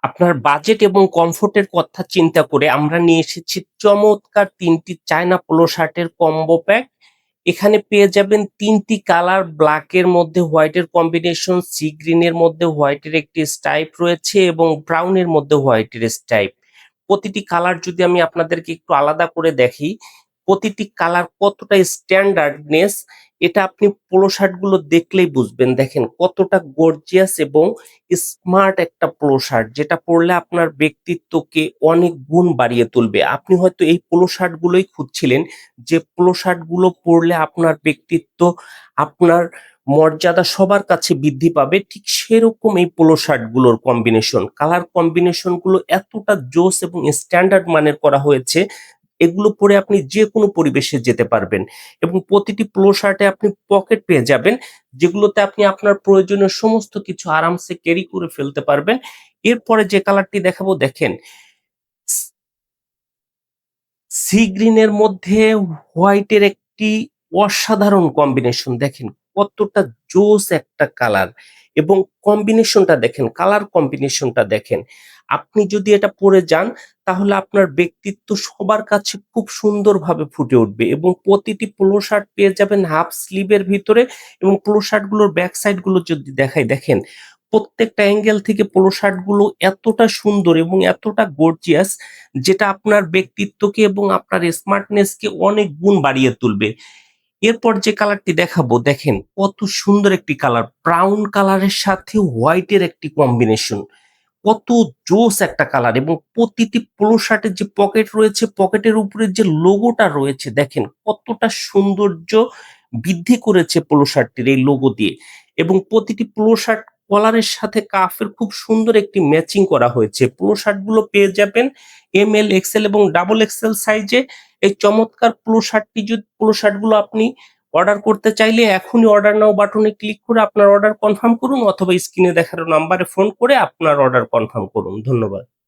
আপনার বাজেট এবং কমফোর্টের কথা চিন্তা করে আমরা নিয়ে এসেছি চমৎকার ৩টি চায়না পোলো শার্টের কম্বো প্যাক। এখানে পেয়ে যাবেন ৩টি কালার, ব্ল্যাক এর মধ্যে হোয়াইট এর কম্বিনেশন, সি গ্রিন এর মধ্যে হোয়াইট এর একটি স্ট্রাইপ রয়েছে এবং ব্রাউন এর মধ্যে হোয়াইট এর স্ট্রাইপ। প্রতিটি কালার যদি আমি আপনাদেরকে একটু আলাদা করে দেখি, প্রতিটি কালার কতটা স্ট্যান্ডার্ডনেস এটা আপনি পোলো শার্ট গুলো দেখলেই বুঝবেন। দেখেন কতটা গর্জিয়াস এবং স্মার্ট একটা পোলো শার্ট, যেটা পরলে আপনার ব্যক্তিত্বকে অনেক গুণ বাড়িয়ে তুলবে। আপনি হয়তো এই পোলো শার্ট গুলোই খুঁজছিলেন, যে পোলো শার্ট গুলো পরলে আপনার ব্যক্তিত্ব, আপনার মর্যাদা সবার কাছে বৃদ্ধি পাবে। ঠিক সেরকম এই পোলো শার্ট গুলোর কম্বিনেশন, কালার কম্বিনেশন গুলো এতটা জোস এবং স্ট্যান্ডার্ড মানের করা হয়েছে, এগুলো পরে আপনি যেকোনো পরিবেশে যেতে পারবেন। এবং প্রতিটি পোলো শার্টে আপনি পকেট পেয়ে যাবেন, যেগুলোতে আপনি আপনার প্রয়োজনীয় সমস্ত কিছু আরামসে ক্যারি করে ফেলতে পারবেন। এরপরে যে কালারটি দেখাবো, দেখেন সি গ্রিন এর মধ্যে হোয়াইট এর একটি অসাধারণ কম্বিনেশন। দেখেন কতটা জোস একটা কালার, এবং কম্বিনেশনটা দেখেন, কালার কম্বিনেশনটা দেখেন। আপনি যদি এটা পরে যান, তাহলে আপনার ব্যক্তিত্ব সবার কাছে খুব সুন্দরভাবে ফুটে উঠবে। এবং প্রতিটি পোলো শার্ট পেয়ে যাবেন হাফ স্লিভের ভিতরে। এবং পোলো শার্ট গুলোর ব্যাক সাইড গুলো যদি দেখাই, দেখেন প্রত্যেকটা অ্যাঙ্গেল থেকে পোলো শার্ট গুলো এতটা সুন্দর এবং এতটা গর্জিয়াস, যেটা আপনার ব্যক্তিত্বকে এবং আপনার স্মার্টনেসকে অনেক গুণ বাড়িয়ে তুলবে। এরপর যে কালারটি দেখাবো, দেখেন কত সুন্দর একটি কালার, ব্রাউন কালারের সাথে হোয়াইট এর একটি কম্বিনেশন। কত জোস একটা কালার, এবং প্রতিটি পোলো শার্টের যে পকেট রয়েছে, পকেটের উপরে যে লোগোটা রয়েছে, দেখেন কতটা সৌন্দর্য বৃদ্ধি করেছে পোলো শার্টটির এই লোগো দিয়ে। এবং প্রতিটি পোলো শার্ট কলারের সাথে কাফের খুব সুন্দর একটি ম্যাচিং করা হয়েছে। পোলো শার্ট গুলো পেয়ে যাবেন এম এল, এক্সেল এবং ডাবল এক্সেল সাইজে। এই চমৎকার পোলো শার্ট গুলো আপনি অর্ডার করতে চাইলে এখনই অর্ডার নাও বাটনে ক্লিক করে আপনার অর্ডার কনফার্ম করুন, অথবা স্ক্রিনে দেখানো নাম্বারে ফোন করে আপনার অর্ডার কনফার্ম করুন। ধন্যবাদ।